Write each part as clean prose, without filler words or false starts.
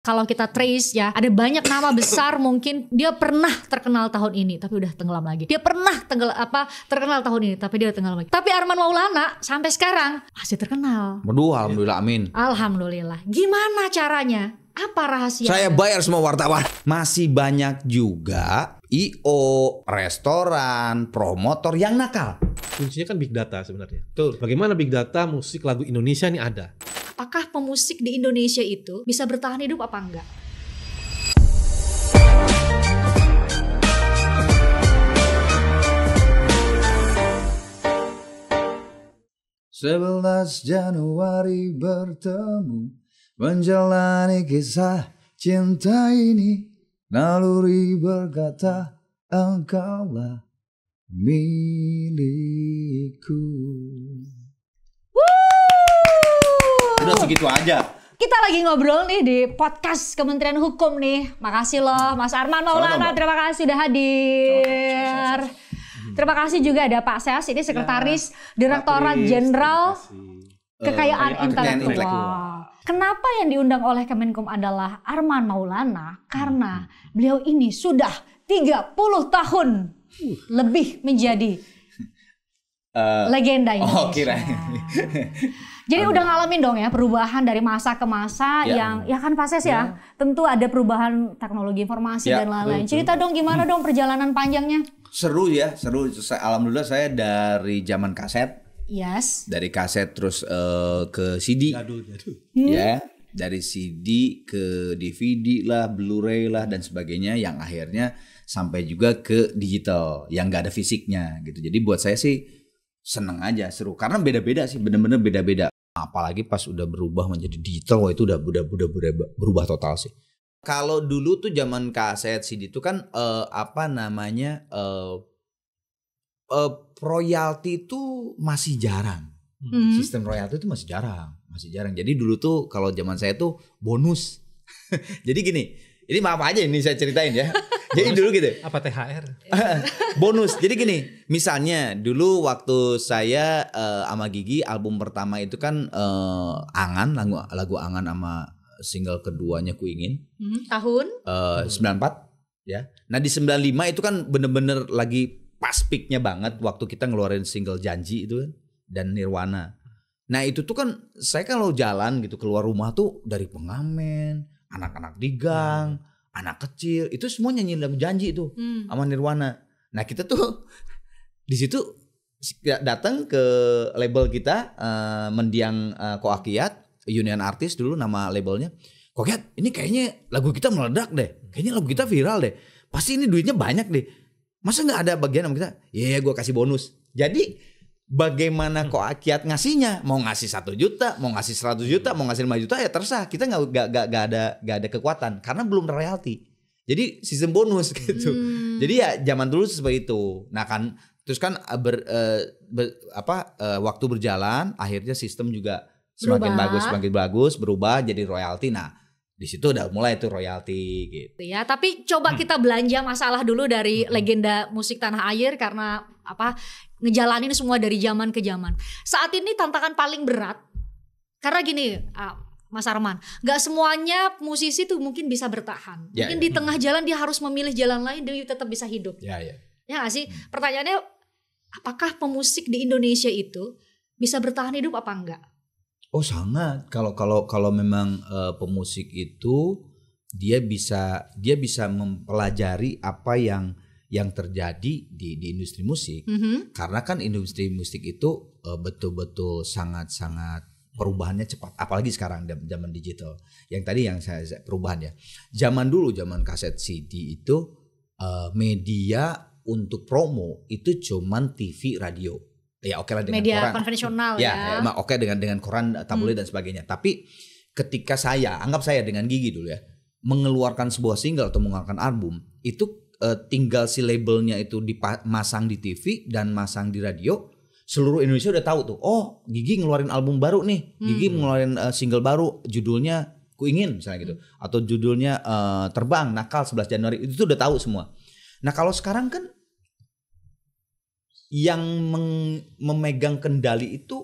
Kalau kita trace ya, ada banyak nama besar mungkin dia pernah terkenal tahun ini tapi udah tenggelam lagi. Dia pernah terkenal tahun ini tapi dia udah tenggelam lagi. Tapi Arman Maulana sampai sekarang masih terkenal. Berdua, alhamdulillah, amin. Alhamdulillah. Gimana caranya? Apa rahasia? Saya bayar semua wartawan. Masih banyak juga IO, restoran, promotor yang nakal. Kuncinya kan big data sebenarnya. Betul. Bagaimana big data musik lagu Indonesia ini ada? Apakah pemusik di Indonesia itu bisa bertahan hidup apa enggak? Sebelas Januari bertemu, menjalani kisah cinta ini. Naluri berkata, engkaulah milikku. Udah segitu aja. Kita lagi ngobrol nih di podcast Kementerian Hukum nih. Makasih loh Mas Arman Maulana, terima kasih udah hadir. Terima kasih juga ada Pak Seas, ini Sekretaris Direktorat Jenderal Kekayaan Intelektual. Kenapa yang diundang oleh Kemenkum adalah Arman Maulana? Karena beliau ini sudah 30 tahun lebih menjadi legenda Indonesia. Oh, kirain. Jadi udah ngalamin dong ya perubahan dari masa ke masa yang ya kan Pak Ses ya. Tentu ada perubahan teknologi informasi dan lain-lain. Cerita dong gimana dong perjalanan panjangnya? Seru ya, seru. Alhamdulillah saya dari zaman kaset. Yes. Dari kaset terus ke CD. Jadul. Ya, dari CD ke DVD lah, Blu-ray lah dan sebagainya yang akhirnya sampai juga ke digital yang nggak ada fisiknya gitu. Jadi buat saya sih seneng aja, seru karena beda-beda sih, bener-bener beda-beda. Apalagi pas udah berubah menjadi digital, wah itu udah berubah total sih. Kalau dulu tuh zaman kaset CD itu kan royalti itu masih jarang. Sistem royalti itu masih jarang. Jadi dulu tuh kalau zaman saya tuh bonus. Jadi gini, ini maaf aja ini saya ceritain ya. Jadi dulu gitu. Apa THR? Bonus. Jadi gini, misalnya dulu waktu saya sama Gigi album pertama itu kan Angan, lagu Angan sama single keduanya Ku Ingin. Tahun 94 ya. Nah di 95 itu kan bener-bener lagi pas peaknya banget waktu kita ngeluarin single Janji itu kan dan Nirwana. Nah itu tuh kan saya kalau jalan gitu keluar rumah tuh dari pengamen, anak-anak di gang, anak kecil itu semua nyanyi lagu Janji itu sama Nirwana. Nah kita tuh di situ datang ke label kita Mendiang Koakiat, Union Artist dulu nama labelnya. Koakiat ini kayaknya lagu kita meledak deh, kayaknya lagu kita viral deh, pasti ini duitnya banyak deh. Masa nggak ada bagian sama kita? Iya, gue kasih bonus. Jadi bagaimana Koakiat ngasihnya? Mau ngasih 1 juta, mau ngasih 100 juta, mau ngasih 5 juta ya terserah. Kita nggak ada kekuatan karena belum royalti. Jadi sistem bonus gitu. Jadi ya zaman dulu seperti itu. Nah kan terus kan waktu berjalan akhirnya sistem juga semakin bagus berubah jadi royalti. Nah di situ udah mulai tuh royalti gitu. Ya, tapi coba kita belanja masalah dulu dari legenda musik tanah air karena ngejalanin semua dari zaman ke zaman. Saat ini tantangan paling berat karena gini, Mas Arman, nggak semuanya musisi tuh mungkin bisa bertahan. Mungkin di tengah jalan dia harus memilih jalan lain demi tetap bisa hidup. Ya nggak sih? Pertanyaannya, apakah pemusik di Indonesia itu bisa bertahan hidup apa enggak? Oh sangat. Kalau memang pemusik itu dia bisa mempelajari apa yang terjadi di industri musik. Karena kan industri musik itu betul-betul sangat perubahannya cepat. Apalagi sekarang zaman digital. Yang tadi yang saya perubahan ya. Zaman dulu zaman kaset CD itu media untuk promo itu cuman TV, radio. Ya oke lah dengan media koran. Konvensional ya. Oke dengan koran, tabloid dan sebagainya. Tapi ketika anggap saya dengan Gigi dulu ya, mengeluarkan sebuah single atau mengeluarkan album, itu tinggal si labelnya itu dimasang di TV dan masang di radio, seluruh Indonesia udah tahu tuh. Oh, Gigi ngeluarin album baru nih. Gigi ngeluarin single baru, judulnya Ku Ingin misalnya gitu. Atau judulnya Terbang, Nakal 11 Januari. Itu tuh udah tahu semua. Nah, kalau sekarang kan yang memegang kendali itu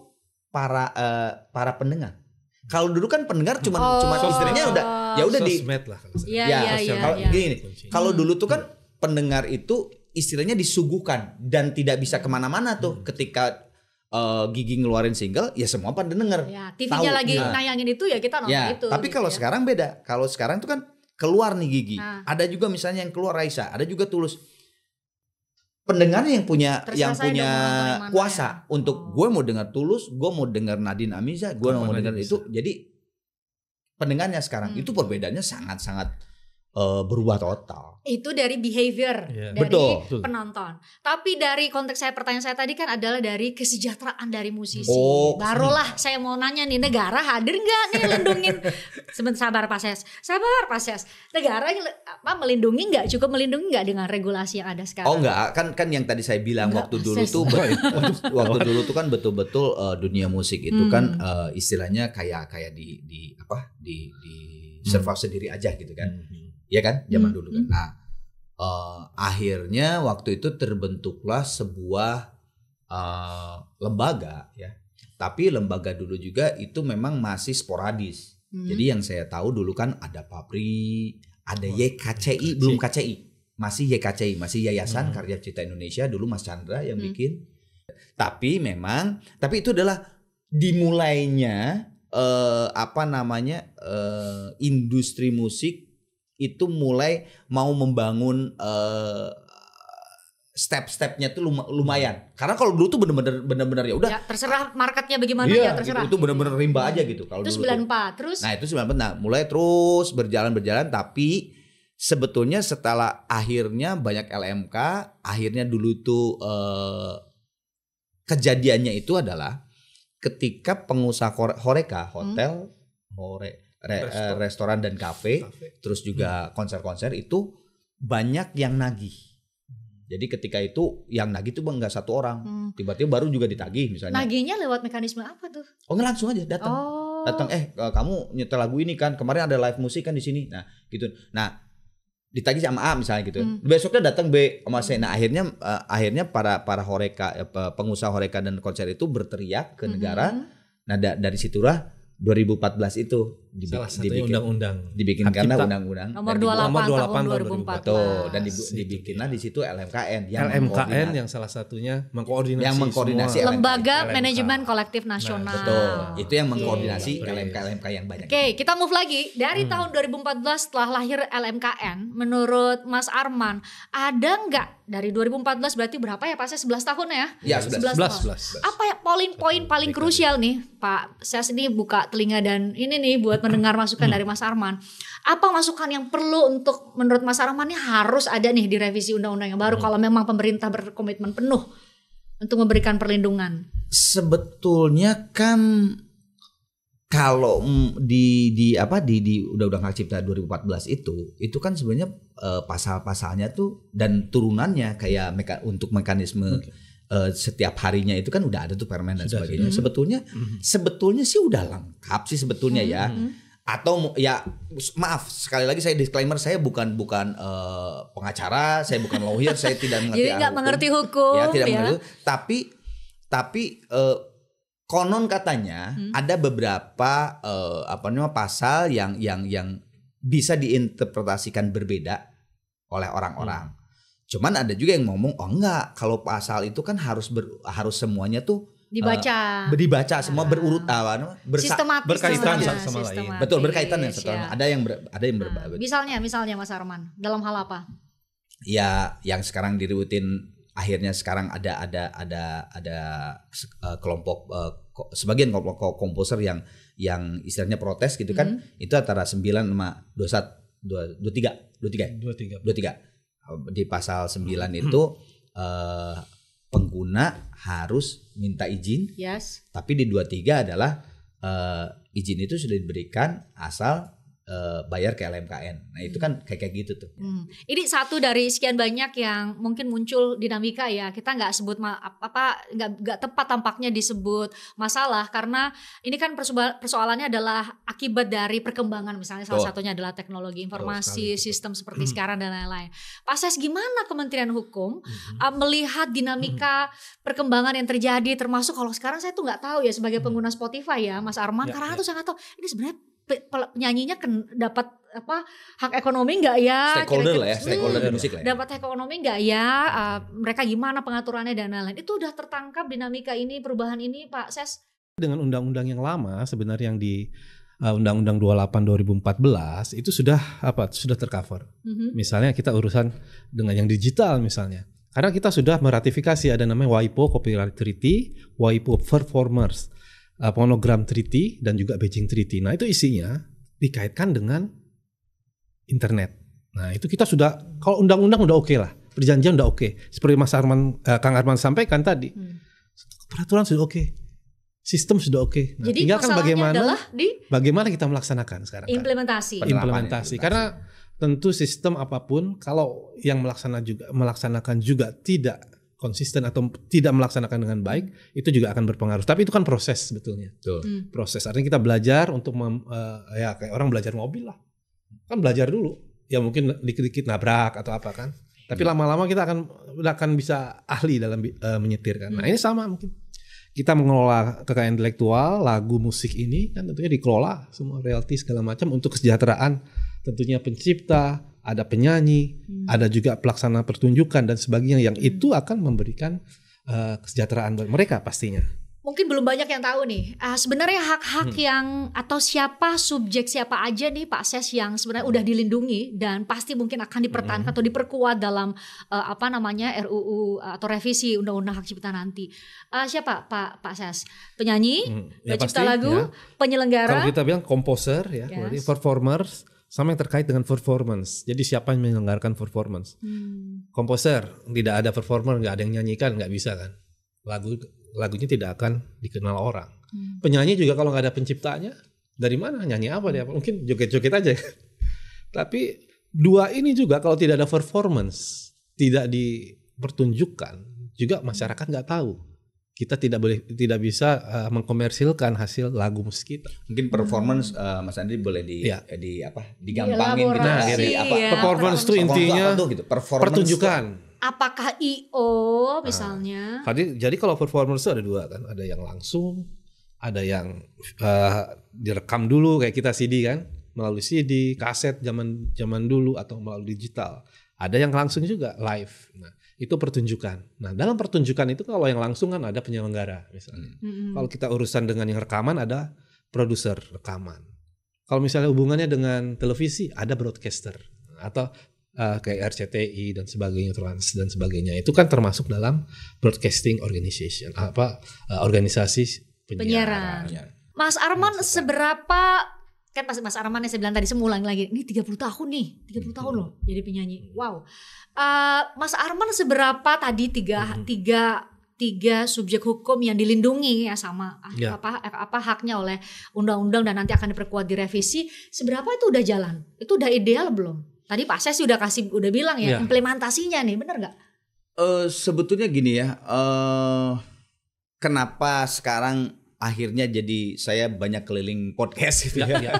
para pendengar. Kalau dulu kan pendengar cuma istilahnya Ya udah sosmed lah kalau saya. Kalau gini nih, Kunci. kalau dulu tuh kan pendengar itu istilahnya disuguhkan dan tidak bisa kemana-mana tuh ketika Gigi ngeluarin single, ya semua pada denger. Ya, TV-nya lagi nayangin itu ya kita nonton itu. Tapi gitu kalau ya. sekarang beda. Kalau sekarang tuh kan keluar nih Gigi. Nah. Ada juga misalnya yang keluar Raisa, ada juga Tulus. Pendengarnya yang punya Terserah saya punya dong mau nonton yang mana kuasa ya. untuk gue mau dengar Tulus, gue mau dengar Nadine Amiza, gue mau Kapan dengar aja itu. Jadi pendengarnya sekarang itu perbedaannya sangat-sangat berubah total. Itu dari behavior dari Betul. penonton. Tapi dari konteks pertanyaan saya tadi kan adalah dari kesejahteraan dari musisi. Oh, Barulah saya mau nanya nih, negara hadir nggak nih lindungin? Sabar Pak Ses. Negara melindungi nggak? Cukup melindungi nggak dengan regulasi yang ada sekarang? Oh enggak, kan yang tadi saya bilang Enggak, waktu dulu Ses. tuh waktu dulu tuh kan betul-betul dunia musik itu kan istilahnya kayak di serva sendiri aja gitu kan. Ya kan zaman dulu kan. Nah, akhirnya waktu itu terbentuklah sebuah lembaga ya. Tapi lembaga dulu juga itu memang masih sporadis. Jadi yang saya tahu dulu kan ada Papri, ada YKCI, belum KCI. Masih YKCI, masih Yayasan Karya Cipta Indonesia, dulu Mas Chandra yang bikin. Tapi itu adalah dimulainya industri musik itu mulai mau membangun step-stepnya tuh lumayan. Karena kalau dulu tuh bener-bener ya udah. Ya, terserah marketnya bagaimana Iya, ya terserah. Itu bener-bener rimba aja gitu. Kalau Itu dulu 94 terus. Nah itu 94. Nah mulai terus berjalan. Tapi sebetulnya setelah akhirnya banyak LMK, akhirnya dulu tuh kejadiannya itu adalah ketika pengusaha Horeca, hotel, restoran dan kafe, terus juga konser-konser itu banyak yang nagih. Jadi ketika itu yang nagih itu nggak satu orang, tiba-tiba baru juga ditagih misalnya. Nagihnya lewat mekanisme apa tuh? Oh nggak langsung aja datang, kamu nyetel lagu ini kan kemarin ada live musik kan di sini, nah gitu. Nah ditagih sama A misalnya gitu, besoknya datang B sama C. Nah akhirnya para Horeca, pengusaha Horeca dan konser itu berteriak ke negara. Nah dari situlah 2014 itu salah satunya undang-undang dibikin karena undang-undang nomor 28 tahun 2014. Tuh, dan dibikinlah di situ LMKN yang salah satunya mengkoordinasi lembaga manajemen kolektif nasional. Betul. Itu yang mengkoordinasi LMK yang banyak. Oke, kita move lagi dari tahun 2014 setelah lahir LMKN. Menurut Mas Arman, ada nggak dari 2014 berarti berapa ya Pak? 11 tahun ya? Ya 11. Apa ya poin paling krusial nih Pak? Saya ini buka telinga dan ini nih buat mendengar masukan dari Mas Arman. Apa masukan yang perlu untuk menurut Mas Arman ini harus ada nih di revisi undang-undang yang baru kalau memang pemerintah berkomitmen penuh untuk memberikan perlindungan? Sebetulnya kan kalau di Undang-Undang Hak Cipta 2014 itu kan sebenarnya pasal-pasalnya tuh dan turunannya kayak untuk mekanisme setiap harinya itu kan udah ada tuh permen dan sebagainya. Sebetulnya sih udah lengkap sih sebetulnya ya. Atau ya maaf sekali lagi saya disclaimer, saya bukan pengacara, saya bukan lawyer, saya tidak mengerti. Jadi nggak mengerti hukum. Ya tidak mengerti. Tapi konon katanya ada beberapa pasal yang bisa diinterpretasikan berbeda oleh orang-orang. Cuman ada juga yang ngomong enggak, kalau pasal itu kan harus semuanya tuh dibaca semua berurut berkaitan sama lain. Betul, berkaitan yang satu. Ada yang berbeda. Misalnya Mas Arman, dalam hal apa? Ya, yang sekarang diributin akhirnya sekarang ada kelompok sebagian kelompok komposer yang istilahnya protes gitu kan. Itu antara 9 sama 23. Di pasal 9 itu pengguna harus minta izin. Yes. Tapi di 23 adalah izin itu sudah diberikan asal bayar ke LMKN. Nah itu kan kayak gitu tuh. Ini satu dari sekian banyak yang mungkin muncul dinamika ya. Kita nggak sebut nggak tepat tampaknya disebut masalah karena ini kan persoalannya adalah akibat dari perkembangan, misalnya salah satunya adalah teknologi informasi, sistem seperti sekarang dan lain-lain. Pak Ses, gimana Kementerian Hukum melihat dinamika perkembangan yang terjadi, termasuk kalau sekarang saya tuh nggak tahu ya sebagai pengguna Spotify ya Mas Arman, karena tuh saya nggak tahu ini sebenarnya penyanyinya dapat apa hak ekonomi nggak ya? Stakeholder lah ya, stakeholder di musik lah. Ya. Dapat hak ekonomi nggak ya? Mereka gimana pengaturannya dan lain-lain. Itu udah tertangkap dinamika ini, perubahan ini, Pak Ses? Dengan undang-undang yang lama sebenarnya yang di Undang-Undang 28 2014 itu sudah tercover. Misalnya kita urusan dengan yang digital misalnya. Karena kita sudah meratifikasi ada namanya WIPO Copyright Treaty, WIPO Performers Phonogram Treaty dan juga Beijing Treaty. Nah, itu isinya dikaitkan dengan internet. Nah, itu kita sudah kalau undang-undang udah oke lah. Perjanjian udah oke. Seperti Kang Arman sampaikan tadi. Peraturan sudah oke. Sistem sudah oke. Nah, jadi tinggal kan bagaimana kita melaksanakan sekarang. Implementasi. Karena tentu sistem apapun kalau yang melaksanakan juga tidak konsisten atau tidak melaksanakan dengan baik, itu juga akan berpengaruh. Tapi itu kan proses sebetulnya. Proses. Artinya kita belajar untuk ya kayak orang belajar mobil lah. Kan belajar dulu. Ya mungkin dikit-dikit nabrak atau apa kan. Tapi lama-lama kita akan bisa ahli dalam menyetir kan. Nah, ini sama mungkin. Kita mengelola kekayaan intelektual, lagu musik ini kan tentunya dikelola semua royalti segala macam untuk kesejahteraan tentunya pencipta, ada penyanyi, ada juga pelaksana pertunjukan dan sebagainya yang itu akan memberikan kesejahteraan buat mereka pastinya. Mungkin belum banyak yang tahu nih. Sebenarnya hak-hak yang atau siapa aja nih Pak Ses yang sebenarnya udah dilindungi dan pasti mungkin akan dipertahankan atau diperkuat dalam RUU atau revisi Undang-Undang Hak Cipta nanti. Siapa Pak Ses? Penyanyi, pencipta lagu, penyelenggara. Kalau kita bilang komposer ya, performers. Sama yang terkait dengan performance. Jadi siapa yang menyelenggarakan performance? Komposer, tidak ada performer, nggak ada yang nyanyikan, nggak bisa kan? Lagunya tidak akan dikenal orang. Penyanyi juga kalau nggak ada penciptanya, dari mana nyanyi apa dia? Mungkin joget-joget aja. Tapi dua ini juga kalau tidak ada performance, tidak dipertunjukkan, juga masyarakat nggak tahu. Kita tidak bisa mengkomersilkan hasil lagu musik kita. Mungkin performance Mas Andri boleh digampangin gitu. Performance itu intinya pertunjukan. Apakah IO misalnya? Jadi kalau performance itu ada dua kan, ada yang langsung, ada yang direkam dulu kayak kita CD kan, melalui CD, kaset zaman dulu atau melalui digital. Ada yang langsung juga live. Nah, itu pertunjukan. Nah, dalam pertunjukan itu kalau yang langsung kan ada penyelenggara misalnya. Kalau kita urusan dengan yang rekaman ada produser rekaman. Kalau misalnya hubungannya dengan televisi ada broadcaster atau kayak RCTI dan sebagainya, Trans dan sebagainya. Itu kan termasuk dalam broadcasting organization, organisasi penyiaran. Mas Arman seberapa kan Mas Arman yang saya bilang tadi semulang lagi ini 30 tahun nih 30 tahun loh jadi penyanyi. Wow. Mas Arman seberapa tadi tiga subjek hukum yang dilindungi ya sama apa haknya oleh undang-undang dan nanti akan diperkuat direvisi, seberapa itu udah jalan? Itu udah ideal belum? Tadi Pak Ses udah bilang ya implementasinya nih, benar nggak? Sebetulnya gini ya, kenapa sekarang akhirnya jadi saya banyak keliling podcast gitu ya.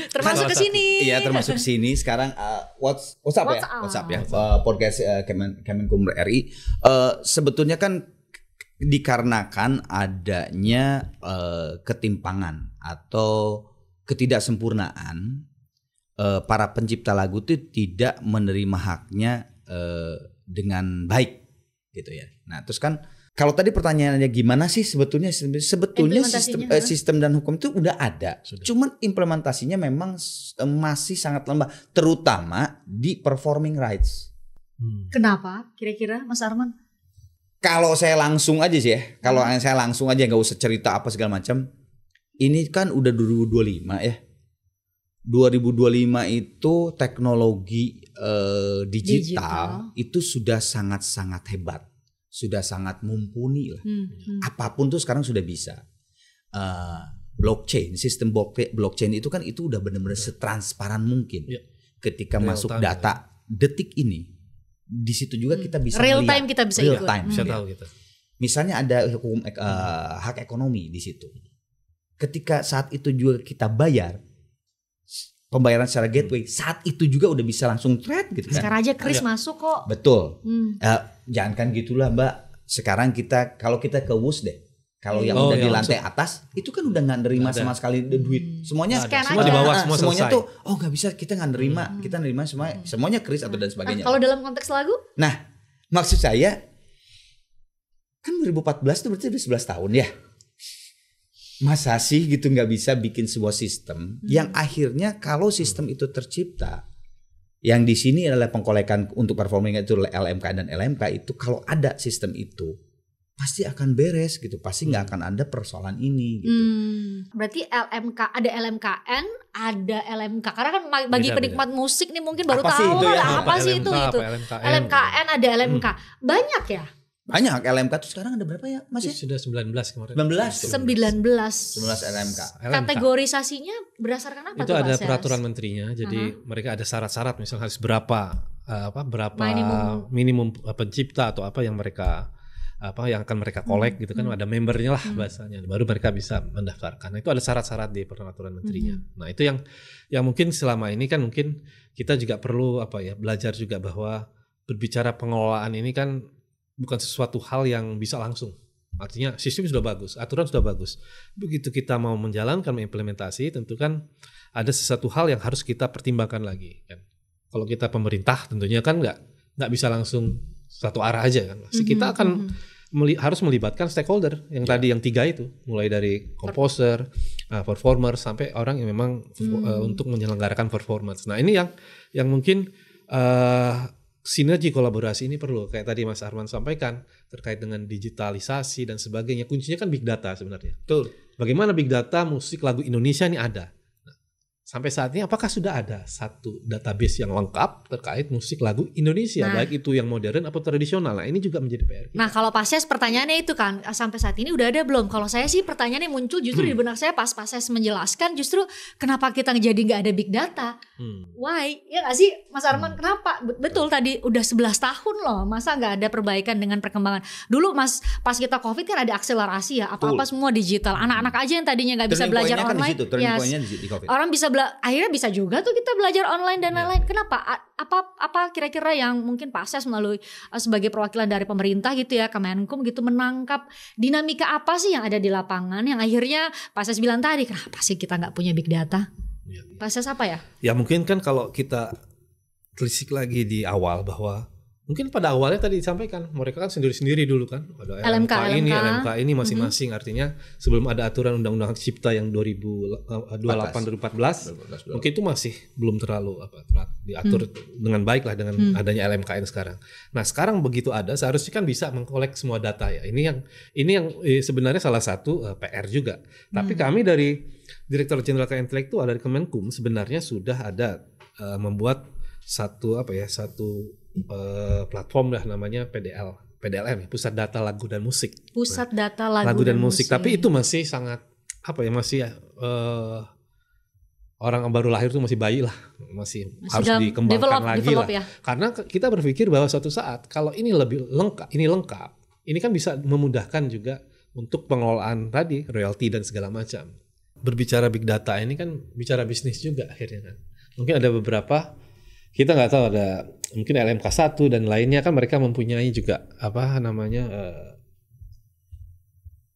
Termasuk ke sini. Iya, termasuk ke sini. Sekarang WhatsApp ya. Podcast Kemenkum RI. Sebetulnya kan dikarenakan adanya ketimpangan atau ketidaksempurnaan para pencipta lagu itu tidak menerima haknya dengan baik gitu ya. Nah, terus kan kalau tadi pertanyaannya gimana sih sebetulnya sistem dan hukum itu udah ada. Cuman implementasinya memang masih sangat lemah, terutama di performing rights. Kenapa? Kira-kira Mas Arman? Kalau saya langsung aja sih ya. Kalau saya langsung aja nggak usah cerita apa segala macam. Ini kan udah 2025 ya. 2025 itu teknologi digital itu sudah sangat-sangat hebat. Sudah sangat mumpuni lah. Apapun tuh sekarang sudah bisa. Blockchain, sistem blockchain itu kan itu udah benar-benar setransparan mungkin. Ketika masuk data detik ini, di situ juga kita bisa real melihat. Time kita bisa ikut. Bisa tahu kita. Misalnya ada hukum hak ekonomi di situ. Ketika saat itu juga kita bayar pembayaran secara gateway, saat itu juga udah bisa langsung trade gitu kan. Sekarang aja Kris masuk kok. Betul. Jangankan gitulah Mbak. Sekarang kalau kita ke WUS deh. Kalau yang Oh, udah di yang lantai atas itu kan udah nggak nerima Nggak ada. sama sekali duit. Semuanya Scan Semua aja. di bawah, semua semuanya selesai. tuh nggak bisa, kita nggak nerima, kita nerima semuanya kris atau dan Nah, sebagainya. kalau dalam konteks lagu? Nah, maksud saya kan 2014 itu berarti udah 11 tahun ya. Masa sih gitu nggak bisa bikin sebuah sistem yang akhirnya kalau sistem itu tercipta, yang di sini adalah pengkolekan untuk performing itu LMK dan LMK itu, kalau ada sistem itu pasti akan beres gitu, pasti nggak akan ada persoalan ini gitu. Berarti ada LMKN, ada LMK. Karena kan bagi Beda. penikmat musik nih mungkin baru Apa sih tahu itu ya? lah apa sih LMK, itu. apa LMKN. LMKN ada LMK. Banyak ya? Banyak LMK tuh sekarang ada berapa ya Mas ya? Sudah 19 kemarin. 19. 19. 19 LMK. Kategorisasinya berdasarkan apa Itu tuh, ada Pak Ses? peraturan menterinya, jadi mereka ada syarat-syarat, misalnya harus berapa Minimum. minimum pencipta atau apa yang mereka yang akan mereka kolek gitu kan, ada membernya lah bahasanya, baru mereka bisa mendaftarkan. Nah, itu ada syarat-syarat di peraturan menterinya. Nah, itu yang mungkin selama ini kan mungkin kita juga perlu belajar juga bahwa berbicara pengelolaan ini kan bukan sesuatu hal yang bisa langsung. Artinya sistem sudah bagus, aturan sudah bagus. Begitu kita mau menjalankan, mengimplementasi, tentu kan ada sesuatu hal yang harus kita pertimbangkan lagi kan. Kalau kita pemerintah tentunya kan nggak bisa langsung satu arah aja kan. Pasti kita akan harus melibatkan stakeholder yang tadi yang 3 itu, mulai dari komposer, performer sampai orang yang memang untuk menyelenggarakan performance. Nah, ini yang mungkin sinergi kolaborasi ini perlu, kayak tadi Mas Arman sampaikan terkait dengan digitalisasi dan sebagainya. Kuncinya kan big data sebenarnya. Betul. Bagaimana big data musik lagu Indonesia ini ada. Nah, sampai saat ini apakah sudah ada satu database yang lengkap terkait musik lagu Indonesia, baik itu yang modern atau tradisional. Nah, ini juga menjadi PR kita. Nah, kalau Pak Ses pertanyaannya itu kan, sampai saat ini udah ada belum? Kalau saya sih pertanyaannya muncul justru di benak saya pas Pak Ses menjelaskan, justru kenapa kita jadi nggak ada big data? Why? Ya nggak sih Mas Arman, kenapa? Betul tadi udah 11 tahun loh, masa nggak ada perbaikan dengan perkembangan. Dulu Mas, pas kita COVID kan ada akselerasi ya, apa-apa semua digital. Anak-anak aja yang tadinya nggak bisa belajar online, Di COVID. orang bisa akhirnya bisa juga tuh kita belajar online dan lain-lain. Kenapa? Apa kira-kira yang mungkin Pak Ses melalui sebagai perwakilan dari pemerintah gitu ya, Kemenkum gitu, menangkap dinamika apa sih yang ada di lapangan yang akhirnya Pak Ses bilang tadi, kenapa sih kita nggak punya big data? Pak Ses apa ya? Ya mungkin kan kalau kita telisik lagi di awal bahwa mungkin pada awalnya tadi disampaikan mereka kan sendiri-sendiri dulu kan, ada LMK ini masing-masing. Artinya sebelum ada aturan Undang-Undang Cipta yang 2028-2014 mungkin itu masih belum terlalu diatur dengan baik lah dengan adanya LMKN sekarang. Nah, sekarang begitu ada, seharusnya kan bisa mengkolek semua data ya. Ini yang sebenarnya salah satu PR juga. Tapi kami dari Direktur Jenderal Keintelektual dari Kemenkum sebenarnya sudah ada membuat satu platform lah, namanya PDLM, Pusat Data Lagu dan Musik. Pusat Data Lagu dan Musik. Tapi itu masih sangat orang yang baru lahir itu masih bayi lah, masih harus dikembangkan lagi lah. Ya? Karena kita berpikir bahwa suatu saat kalau ini lebih lengkap, ini kan bisa memudahkan juga untuk pengelolaan tadi royalti dan segala macam. Berbicara big data ini kan bicara bisnis juga akhirnya kan. Mungkin ada beberapa, kita nggak tahu, ada mungkin LMK 1 dan lainnya kan mereka mempunyai juga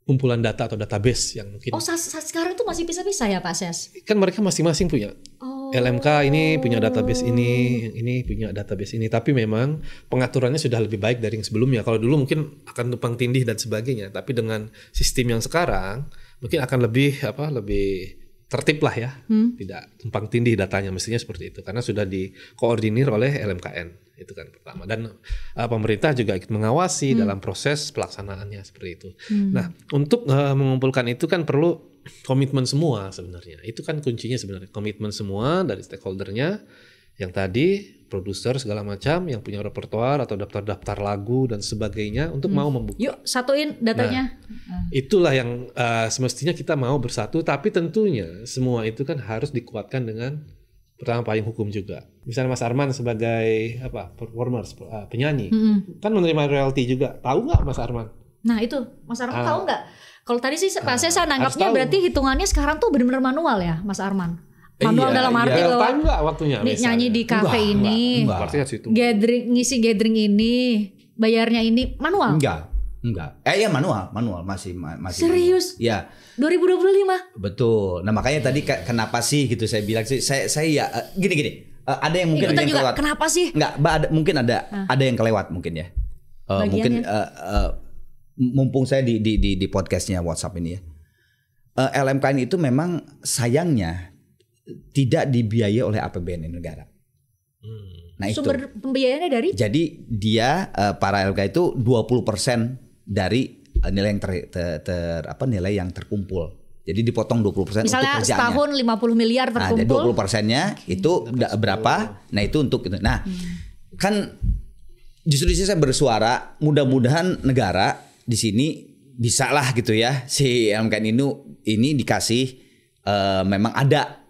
kumpulan data atau database yang mungkin. Sekarang itu masih bisa-bisa ya Pak Ses? Kan mereka masing-masing punya. LMK ini punya database ini punya database ini. Tapi memang pengaturannya sudah lebih baik dari yang sebelumnya. Kalau dulu mungkin akan tumpang tindih dan sebagainya. Tapi dengan sistem yang sekarang mungkin akan lebih tertib lah ya, tidak tumpang tindih datanya, mestinya seperti itu karena sudah dikoordinir oleh LMKN, itu kan pertama, dan pemerintah juga ikut mengawasi dalam proses pelaksanaannya seperti itu. Nah, untuk mengumpulkan itu kan perlu komitmen semua sebenarnya, itu kan kuncinya sebenarnya, komitmen semua dari stakeholdernya yang tadi produser segala macam yang punya repertoar atau daftar-daftar lagu dan sebagainya untuk mau membuka. Yuk satuin datanya. Nah, itulah yang semestinya kita mau bersatu, tapi tentunya semua itu kan harus dikuatkan dengan pertama payung hukum juga. Misalnya Mas Arman sebagai performers, penyanyi, kan menerima royalti juga. Tahu nggak Mas Arman? Nah itu Mas Arman tahu nggak? Kalau tadi sih saya nanggapnya berarti hitungannya sekarang tuh benar-benar manual ya Mas Arman. Manual dalam arti bahwa enggak waktunya nyanyi di kafe ini, enggak. gathering ini, bayarnya ini manual. Enggak. Enggak. Ya manual masih. Serius? Ya. 2025. Betul. Nah makanya tadi kenapa sih gitu saya bilang sih saya ya gini. Ada yang mungkin ikutan yang juga. kelewat. Kenapa sih? Enggak, mungkin ada yang kelewat mungkin ya. Mungkin mumpung saya di podcastnya WhatsApp ini ya. LMKN itu memang sayangnya tidak dibiayai oleh APBN negara. Nah itu. Sumber pembiayaannya dari? Jadi dia para LMK itu 20% dari nilai yang nilai yang terkumpul. Jadi dipotong 20% misalnya untuk kerjaannya. Setahun 50 miliar terkumpul. Nah, 20%-nya itu berapa? Nah, itu untuk itu. Nah, kan justru di sini saya bersuara mudah-mudahan negara di sini bisa lah gitu ya si LMKN ini dikasih memang ada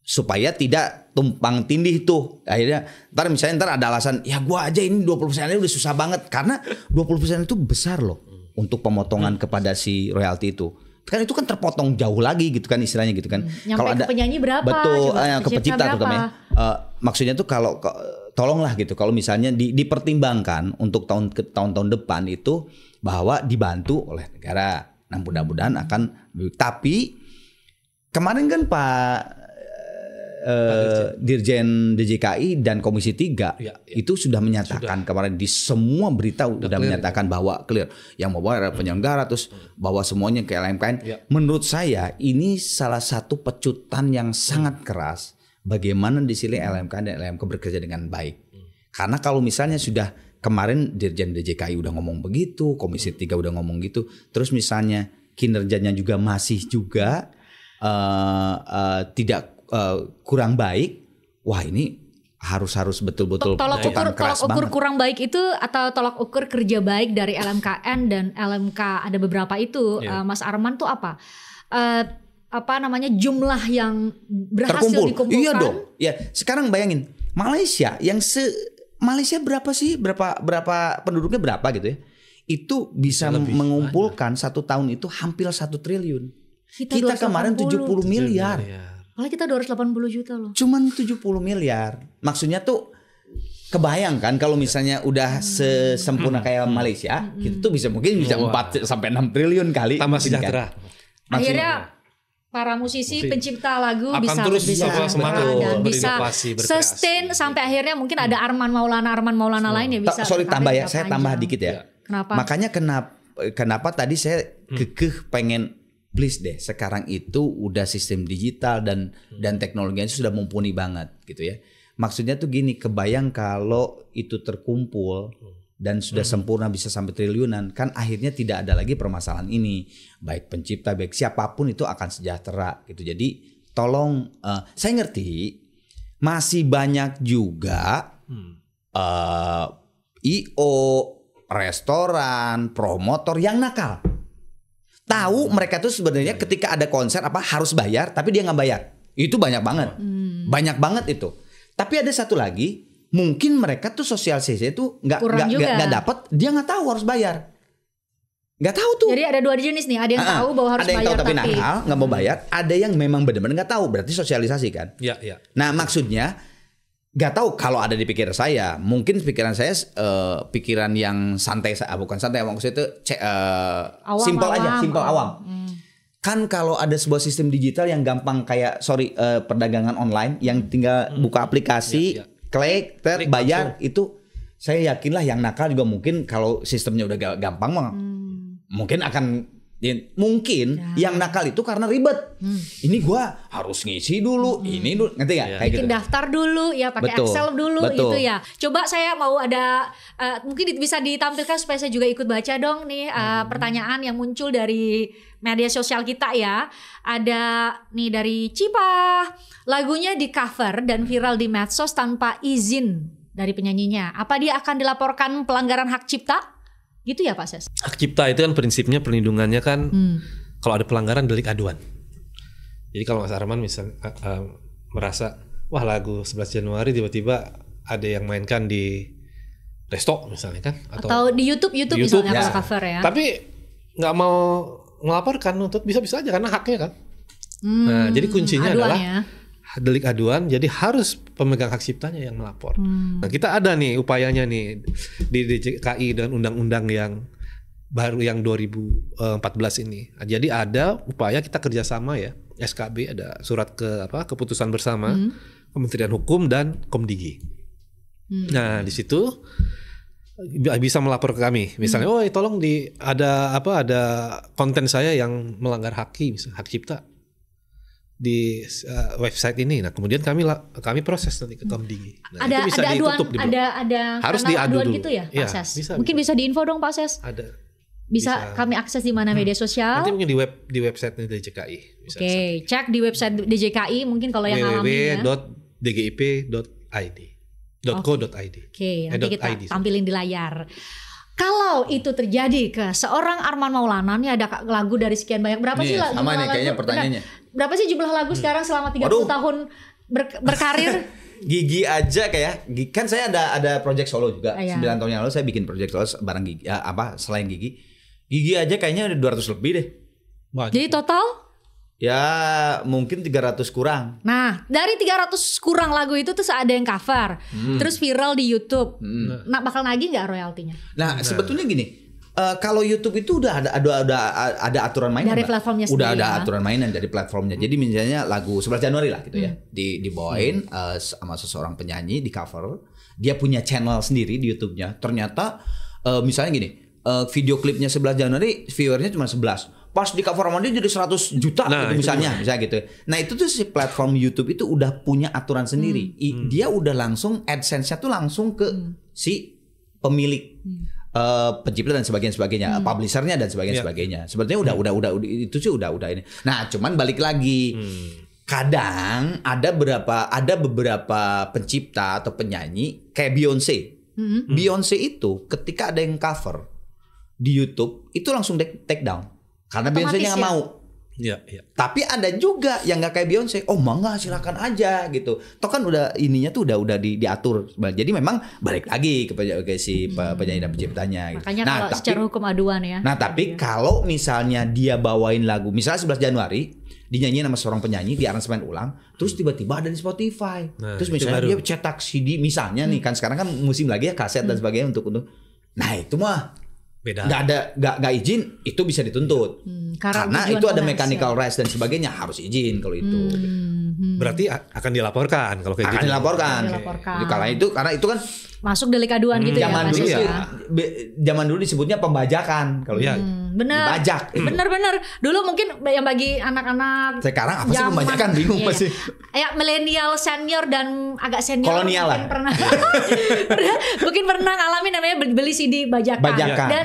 supaya tidak tumpang tindih tuh. Akhirnya ntar ada alasan ya gua aja ini 20% udah susah banget karena 20% itu besar loh untuk pemotongan kepada si royalti itu. Kan itu kan terpotong jauh lagi gitu kan istilahnya gitu kan. Nyampe ke penyanyi berapa? Betul, ke pencipta berapa? terutama. Maksudnya tuh kalau tolonglah gitu kalau misalnya dipertimbangkan untuk tahun-tahun depan itu bahwa dibantu oleh negara. Nah, mudah-mudahan akan tapi kemarin kan Pak Dirjen DJKI dan Komisi 3 itu sudah menyatakan kemarin di semua berita sudah menyatakan bahwa clear yang mau bayar penyelenggara terus bahwa semuanya ke LMKN. Menurut saya ini salah satu pecutan yang sangat keras bagaimana di sini LMKN dan LMK bekerja dengan baik. Karena kalau misalnya sudah kemarin Dirjen DJKI udah ngomong begitu, Komisi 3 udah ngomong gitu, terus misalnya kinerjanya juga masih juga tidak kurang baik, wah ini harus betul-betul tolak ukur banget. Kurang baik itu atau tolak ukur kerja baik dari LMKN dan LMK ada beberapa itu Mas Arman tuh apa? Jumlah yang berhasil dikumpulkan. Iya dong. Ya, sekarang bayangin Malaysia Malaysia berapa sih? Berapa penduduknya berapa gitu ya? Itu bisa mengumpulkan banyak. 1 tahun itu hampir 1 triliun. Kita kemarin 70 miliar. Malah kita 280 juta loh. Cuman 70 miliar. Maksudnya tuh kebayang kan kalau misalnya udah sesempurna kayak Malaysia, kita tuh mungkin bisa 4 sampai 6 triliun kali. Tambah sejahtera. Kan? Akhirnya para musisi pencipta lagu akan bisa terus semangat dan bisa sustain sampai akhirnya mungkin ada Arman Maulana lain ya bisa. Sorry tambah ya, saya tambah dikit ya. Kenapa? Makanya kenapa tadi saya kekeh pengen please deh sekarang itu udah sistem digital dan teknologinya sudah mumpuni banget gitu ya. Maksudnya tuh gini, kebayang kalau itu terkumpul dan sudah sempurna bisa sampai triliunan, kan akhirnya tidak ada lagi permasalahan ini. Baik pencipta, baik siapapun itu akan sejahtera gitu. Jadi tolong, saya ngerti masih banyak juga IO, restoran, promotor yang nakal. Tahu mereka tuh sebenarnya ketika ada konser harus bayar, tapi dia nggak bayar. Itu banyak banget, banyak banget itu. Tapi ada satu lagi, mungkin mereka tuh sosialisasi itu nggak dapat, dia nggak tahu harus bayar, nggak tahu tuh. Jadi ada 2 jenis nih, ada yang tahu bahwa harus bayar, ada yang tahu tapi nakal nggak mau bayar, ada yang memang benar-benar nggak tahu, berarti sosialisasi kan. Iya. Nah maksudnya nggak tahu kalau ada di pikiran saya, mungkin pikiran saya pikiran yang santai, bukan santai, maksudnya itu simpel awam. Kan kalau ada sebuah sistem digital yang gampang kayak perdagangan online yang tinggal buka aplikasi, klik bayar langsung. Itu saya yakinlah yang nakal juga mungkin kalau sistemnya udah gampang mungkin akan yang nakal itu karena ribet. Ini gua harus ngisi dulu, ini dulu, ngerti gak? Kayak bikin gitu. Daftar dulu ya, pakai Excel dulu gitu ya. Coba saya mau ada mungkin bisa ditampilkan supaya saya juga ikut baca dong nih pertanyaan yang muncul dari media sosial kita ya. Ada nih dari Cipa, lagunya di cover dan viral di medsos tanpa izin dari penyanyinya. Apa dia akan dilaporkan pelanggaran hak cipta? Gitu ya Pak Ses? Hak cipta itu kan prinsipnya perlindungannya kan kalau ada pelanggaran delik aduan. Jadi kalau Mas Arman misalnya merasa wah lagu 11 Januari tiba-tiba ada yang mainkan di resto misalnya kan, atau di YouTube misalnya ya. Cover ya. Tapi nggak mau melaporkan, nuntut bisa-bisa aja karena haknya kan. Nah jadi kuncinya adalah delik aduan, jadi harus pemegang hak ciptanya yang melapor. Nah kita ada nih upayanya nih di DJKI dan undang-undang yang baru yang 2014 ini. Jadi ada upaya kita kerjasama ya, SKB ada surat keputusan bersama Kementerian Hukum dan Komdigi. Nah di situ bisa melapor ke kami, misalnya, oh tolong ada konten saya yang melanggar hak cipta di website ini. Nah kemudian kami proses nanti ke Komdigi. Nah, ada itu bisa aduan, ditutup ada harus kanal diadu aduan dulu. gitu ya, Pak Ses? Mungkin bisa diinfo dong Pak Ses. Ada. Bisa kami akses di mana media sosial? Nanti mungkin di website DJKI. Oke, cek di website DJKI mungkin kalau yang ngalamin ya. www.dgip.id. .co.id. Oke, nanti kita .id. tampilin di layar. Kalau itu terjadi ke seorang Arman Maulana, nih ada lagu dari sekian banyak. Berapa sih sama nih kayaknya pertanyaannya. Berapa sih jumlah lagu sekarang selama 30 tahun berkarir? Gigi aja kan saya ada project solo juga. 9 Iya. tahun yang lalu saya bikin project solo bareng Gigi, selain Gigi. Gigi aja kayaknya udah 200 lebih deh. Jadi total? Ya mungkin 300 kurang. Nah dari 300 kurang lagu itu terus ada yang cover, terus viral di YouTube. Nah bakal nagih nggak royaltinya? Nah sebetulnya gini, kalau YouTube itu udah ada aturan mainan dari platformnya sendiri. Udah ada ya? aturan mainan dari platformnya. Jadi misalnya lagu 11 Januari lah gitu ya, dibawain sama seseorang penyanyi di cover. Dia punya channel sendiri di YouTube-nya. Ternyata misalnya gini, video klipnya 11 Januari viewernya cuma 11. Pas di cover sama dia jadi 100 juta gitu misalnya gitu. Nah itu tuh si platform YouTube itu udah punya aturan sendiri. Dia udah langsung AdSense-nya tuh langsung ke si pemilik pencipta dan sebagainya, publishernya dan sebagainya. Sebenarnya udah itu sih udah ini. Nah cuman balik lagi. Kadang ada beberapa pencipta atau penyanyi kayak Beyonce. Beyonce itu ketika ada yang cover di YouTube itu langsung take down. Karena Beyonce-nya nggak mau. Iya. Tapi ada juga yang nggak kayak Beyonce. Oh mangga silakan aja gitu. Toh kan udah ininya tuh udah diatur. Jadi memang balik lagi ke si penyanyi dan penciptanya. Gitu. Makanya kalau secara hukum aduan ya. Nah tapi kalau misalnya dia bawain lagu, misalnya 11 Januari dinyanyiin sama seorang penyanyi di aransemen ulang, terus tiba-tiba ada di Spotify. Terus misalnya dia cetak CD misalnya nih kan sekarang kan musim lagi ya kaset dan sebagainya untuk. Nah itu mah beda. Nggak izin itu bisa dituntut karena itu ada mechanical rights dan sebagainya harus izin kalau itu. Berarti akan dilaporkan kalau kayak gitu. Dilaporkan. Karena itu kan masuk delik aduan gitu zaman ya. Zaman dulu disebutnya pembajakan kalau itu. Bener. Dibajak. Bener. Dulu mungkin yang bagi anak-anak sekarang apa sih pembajakan bingung pasti. Ya milenial senior dan agak senior kolonial lah. Mungkin pernah ngalamin namanya beli CD bajakan.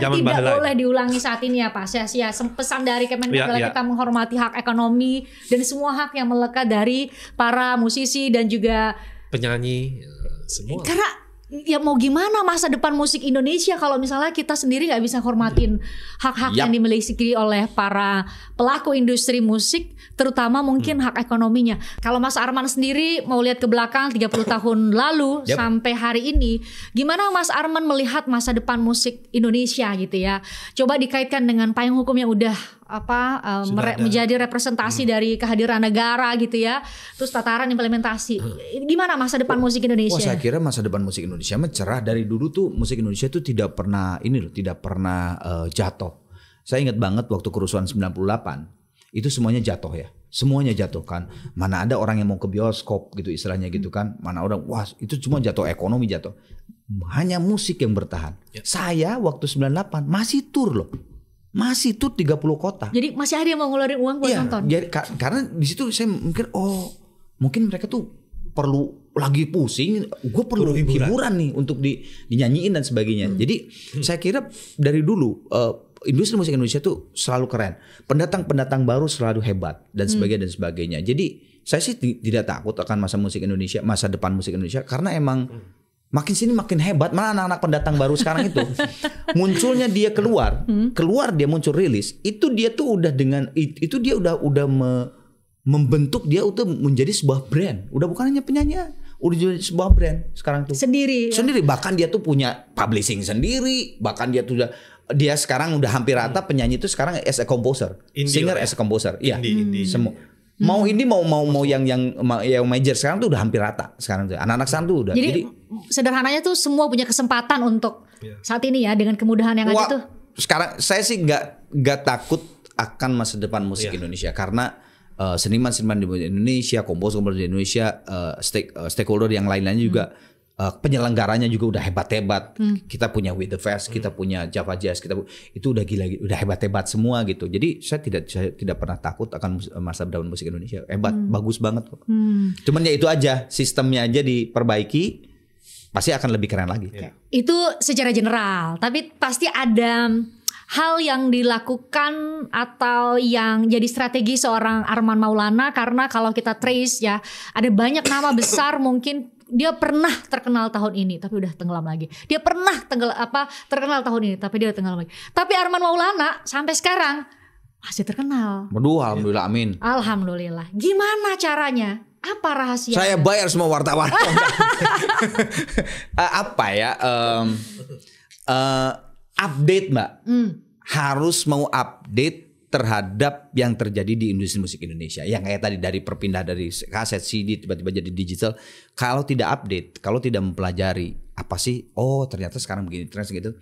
Dan tidak boleh diulangi saat ini ya Pak. Ya pesan dari Kemenku adalah kita menghormati hak ekonomi dan semua hak yang melekat dari para musisi dan juga penyanyi semua. Karena ya mau gimana masa depan musik Indonesia kalau misalnya kita sendiri nggak bisa hormatin hak-hak yang dimiliki oleh para pelaku industri musik, terutama mungkin hak ekonominya. Kalau Mas Arman sendiri mau lihat ke belakang 30 tahun lalu sampai hari ini, gimana Mas Arman melihat masa depan musik Indonesia gitu ya? Coba dikaitkan dengan payung hukum yang udah menjadi representasi dari kehadiran negara gitu ya, terus tataran implementasi. Gimana masa depan musik Indonesia? Saya kira masa depan musik Indonesia cerah. Dari dulu tuh musik Indonesia tuh tidak pernah jatuh. Saya ingat banget waktu kerusuhan 98 itu semuanya jatuh ya, semuanya jatuh kan. Mana ada orang yang mau ke bioskop gitu istilahnya gitu kan. Mana orang itu cuma jatuh, ekonomi jatuh. Hanya musik yang bertahan. Saya waktu 98 masih tur loh. Masih tuh 30 kota. Jadi masih ada yang mau ngeluarin uang buat nonton. Jadi, karena di situ saya mikir mungkin mereka tuh perlu lagi pusing, gue perlu hiburan nih untuk dinyanyiin dan sebagainya. Jadi saya kira dari dulu industri musik Indonesia tuh selalu keren. Pendatang baru selalu hebat dan sebagainya. Jadi saya sih tidak takut akan masa depan musik Indonesia karena emang makin sini makin hebat. Malah anak-anak pendatang baru sekarang itu munculnya dia keluar dia muncul rilis itu dia tuh udah dengan itu dia udah membentuk dia udah menjadi sebuah brand. Udah bukan hanya penyanyi, udah jadi sebuah brand sekarang tuh. Sendiri. Bahkan dia tuh punya publishing sendiri. Bahkan dia sekarang udah hampir rata penyanyi itu sekarang as a composer, singer as a composer. Iya. Semua. Mau ini mau yang major sekarang tuh udah hampir rata sekarang tuh. Anak-anak sekarang tuh udah. Jadi sederhananya tuh semua punya kesempatan untuk saat ini ya dengan kemudahan yang ada tuh. sekarang saya sih nggak takut akan masa depan musik Indonesia karena seniman-seniman di Indonesia, komposer di Indonesia, stakeholder yang lain-lainnya juga, penyelenggaranya juga udah hebat-hebat. Kita punya With the Fest, kita punya Java Jazz, itu udah gila, udah hebat-hebat semua gitu. Jadi saya tidak pernah takut akan masa depan musik Indonesia. Hebat, bagus banget kok. Cuman ya itu aja, sistemnya aja diperbaiki, pasti akan lebih keren lagi. Itu secara general, tapi pasti ada hal yang dilakukan atau yang jadi strategi seorang Arman Maulana, karena kalau kita trace ya, ada banyak nama besar mungkin dia pernah terkenal tahun ini tapi udah tenggelam lagi. Dia pernah terkenal tahun ini tapi dia udah tenggelam lagi. Tapi Arman Maulana sampai sekarang masih terkenal. Aduh, alhamdulillah, amin. Alhamdulillah. Gimana caranya? Apa rahasia? Saya bayar semua wartawan. Apa ya? Update, Mbak. Harus mau update terhadap yang terjadi di industri musik Indonesia. Yang kayak tadi dari perpindah dari kaset CD tiba-tiba jadi digital. Kalau tidak update, kalau tidak mempelajari apa sih? Oh, ternyata sekarang begini, ternyata gitu.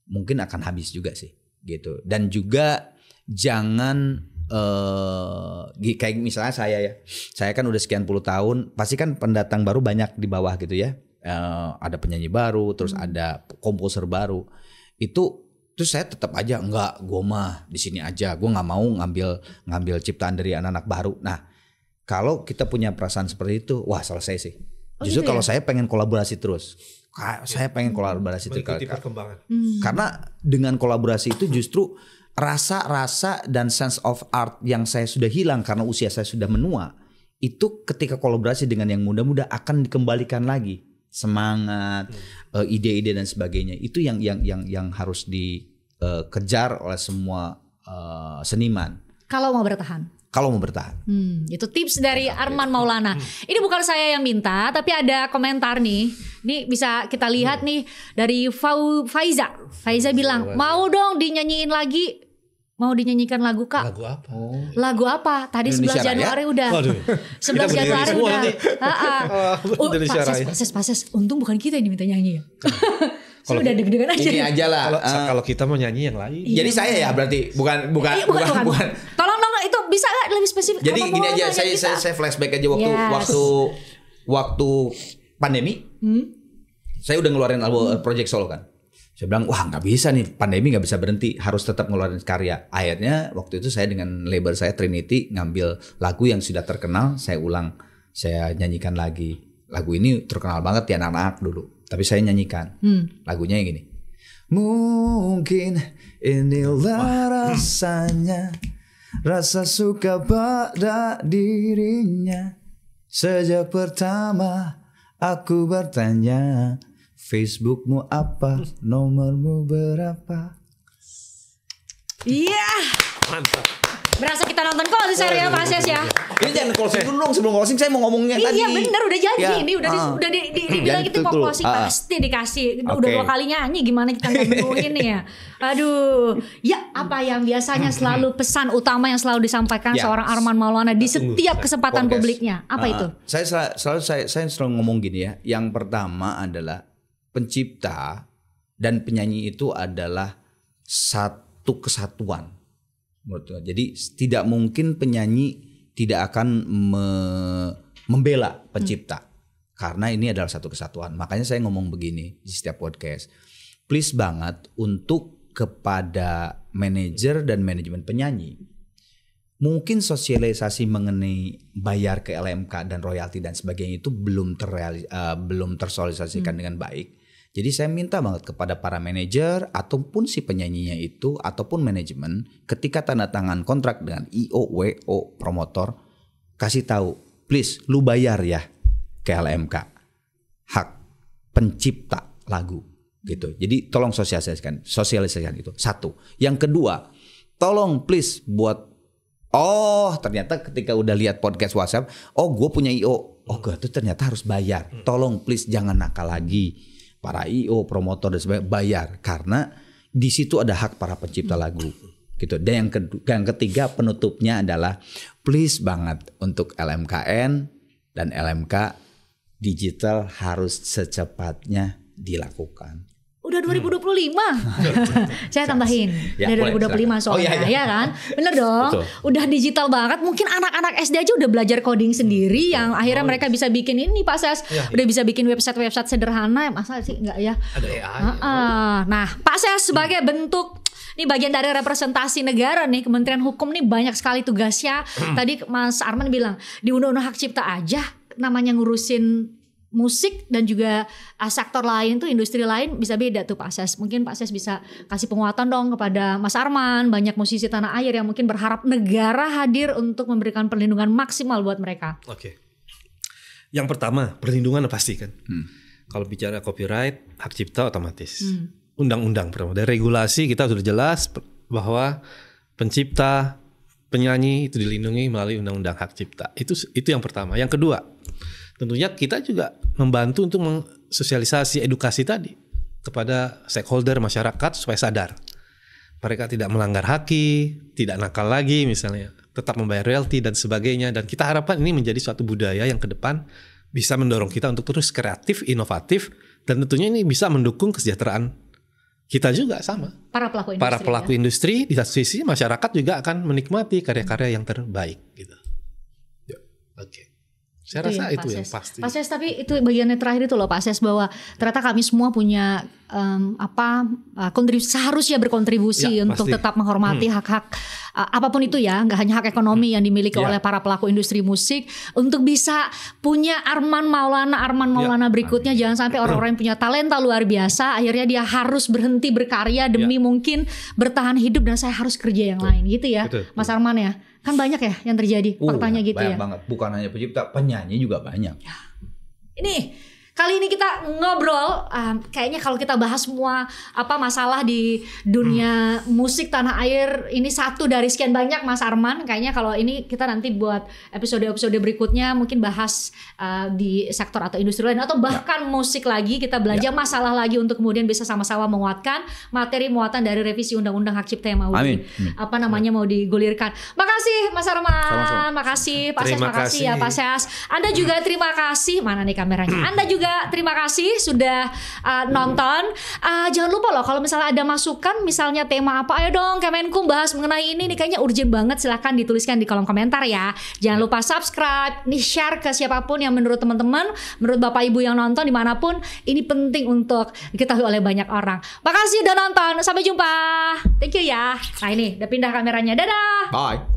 Mungkin akan habis juga sih, gitu. Dan juga jangan kayak misalnya saya kan udah sekian puluh tahun, pasti kan pendatang baru banyak di bawah gitu ya. Ada penyanyi baru, terus ada komposer baru. Terus saya tetap aja enggak, gue mah di sini aja, gue nggak mau ngambil ciptaan dari anak-anak baru. Nah, kalau kita punya perasaan seperti itu, wah selesai sih. Justru gitu kalau ya? saya pengen kolaborasi terus, saya pengen kolaborasi terus. Mengikuti perkembangan. Karena dengan kolaborasi itu justru rasa dan sense of art yang saya sudah hilang karena usia saya sudah menua, itu ketika kolaborasi dengan yang muda-muda akan dikembalikan lagi. Semangat, ide-ide dan sebagainya, itu yang harus dikejar oleh semua seniman. Kalau mau bertahan. Itu tips dari Arman Maulana. Ini bukan saya yang minta, tapi ada komentar nih. Ini bisa kita lihat nih dari Faiza. Faiza bilang, mau dong dinyanyiin lagi. Mau dinyanyikan lagu Kak? Lagu apa? Lagu apa? Tadi Indonesia 11 Januari Raya? udah. 11 Januari udah. Indonesia Raya. Pases. Untung bukan kita yang diminta nyanyi ya. Saya udah deg-degan aja. Ini aja lah. Kalau kita mau nyanyi yang lain. Jadi saya ya berarti bukan. Tolong itu bisa gak lebih spesifik? Jadi gini aja, saya flashback aja waktu pandemi. Saya udah ngeluarin album project solo kan. Saya bilang, wah nggak bisa nih, pandemi nggak bisa berhenti, harus tetap ngeluarin karya. Akhirnya waktu itu saya dengan label saya Trinity ngambil lagu yang sudah terkenal, saya nyanyikan lagi. Lagu ini terkenal banget ya anak-anak dulu, tapi saya nyanyikan. Lagunya yang gini. Mungkin inilah rasanya, rasa suka pada dirinya. Sejak pertama aku bertanya, Facebookmu apa, nomormu berapa? Iya. Mantap. Berasa kita nonton konser ya Mas Yes ya. Ini jangan closing dulu dong, sebelum closing saya mau ngomongnya tadi. Iya benar, udah janji Ya, ini udah dibilang kita mau closing pasti dikasih. Udah 2 kali nyanyi, gimana kita nggak menungguin nih ya. Aduh, ya apa yang biasanya selalu pesan utama yang selalu disampaikan seorang Arman Maulana di setiap kesempatan podcast publiknya, apa itu? Saya selalu ngomong gini ya. Yang pertama adalah pencipta dan penyanyi itu adalah satu kesatuan. Jadi tidak mungkin penyanyi tidak akan membela pencipta, karena ini adalah satu kesatuan. Makanya saya ngomong begini di setiap podcast, please banget untuk kepada manajer dan manajemen penyanyi, mungkin sosialisasi mengenai bayar ke LMK dan royalti dan sebagainya itu belum tersosialisasikan dengan baik. Jadi saya minta banget kepada para manajer ataupun si penyanyinya itu ataupun manajemen, ketika tanda tangan kontrak dengan IO, WO, promotor, kasih tahu, please lu bayar ya ke LMK hak pencipta lagu gitu. Jadi tolong sosialisasikan itu. Satu. Yang kedua, tolong please buat, ternyata ketika udah lihat podcast WhatsApp, gue punya IO, gue tuh ternyata harus bayar. Tolong please jangan nakal lagi. Para IO, promotor dan sebagainya bayar, karena di situ ada hak para pencipta lagu gitu. Dan yang ketiga penutupnya adalah please banget untuk LMKN dan LMK digital harus secepatnya dilakukan. udah 2025. Saya tambahin Ya, dari boleh, 2025 soalnya, silakan. ya kan? Bener dong. Betul. Udah digital banget. Mungkin anak-anak SD aja udah belajar coding sendiri yang akhirnya mereka bisa bikin ini Pak Ses. Udah bisa bikin website sederhana. Masa sih enggak ya? Ada AI. Nah, Pak Ses sebagai bentuk ini bagian dari representasi negara nih, Kementerian Hukum nih banyak sekali tugasnya. Tadi Mas Arman bilang di Undang-Undang Hak Cipta aja namanya ngurusin musik dan juga sektor lain tuh, industri lain bisa beda tuh Pak Ses. Mungkin Pak Ses bisa kasih penguatan dong kepada Mas Arman. Banyak musisi tanah air yang mungkin berharap negara hadir untuk memberikan perlindungan maksimal buat mereka. Oke. Yang pertama, perlindungan pasti kan. Kalau bicara copyright, hak cipta otomatis. Undang-undang pertama. Dari regulasi kita sudah jelas bahwa pencipta, penyanyi itu dilindungi melalui undang-undang hak cipta. Itu yang pertama. Yang kedua, tentunya kita juga membantu untuk mensosialisasi edukasi tadi kepada stakeholder masyarakat supaya sadar. Mereka tidak melanggar haki, tidak nakal lagi misalnya, tetap membayar royalti dan sebagainya. Dan kita harapkan ini menjadi suatu budaya yang ke depan bisa mendorong kita untuk terus kreatif, inovatif, dan tentunya ini bisa mendukung kesejahteraan kita juga sama. Para pelaku industri. Para pelaku industri di satu sisi masyarakat juga akan menikmati karya-karya yang terbaik gitu. Oke. Saya rasa itu yang pasti. Pak Ses, tapi itu bagiannya terakhir itu loh Pak Ses, bahwa ternyata kami semua punya kontribusi, seharusnya berkontribusi untuk pasti. tetap menghormati hak-hak apapun itu ya, nggak hanya hak ekonomi yang dimiliki oleh para pelaku industri musik, untuk bisa punya Arman Maulana berikutnya. Jangan sampai orang-orang yang punya talenta luar biasa akhirnya dia harus berhenti berkarya demi mungkin bertahan hidup dan saya harus kerja yang lain gitu ya. Mas Arman ya. Kan banyak ya yang terjadi faktanya gitu banyak ya. Banget. Bukan hanya pencipta, penyanyi juga banyak. Ini kali ini kita ngobrol, kayaknya kalau kita bahas semua masalah di dunia musik tanah air, ini satu dari sekian banyak Mas Arman. Kayaknya kalau ini kita nanti buat episode-episode berikutnya mungkin bahas di sektor atau industri lain atau bahkan musik lagi, kita belanja masalah lagi untuk kemudian bisa sama-sama menguatkan materi muatan dari revisi Undang-Undang Hak Cipta yang mau mau digulirkan. Makasih Mas Arman. Sama-sama. Makasih Pak Ses, Terima makasih kasih. ya Pak Ses. Anda juga terima kasih. Mana nih kameranya? Anda juga terima kasih sudah nonton. Jangan lupa loh kalau misalnya ada masukan, misalnya tema apa, ayo dong Kemenkum bahas mengenai ini nih, kayaknya urgent banget, silahkan dituliskan di kolom komentar ya. Jangan lupa subscribe, nih share ke siapapun yang menurut teman-teman, menurut Bapak Ibu yang nonton dimanapun, ini penting untuk diketahui oleh banyak orang. Makasih udah nonton, sampai jumpa. Thank you ya. Nah ini udah pindah kameranya, dadah. Bye.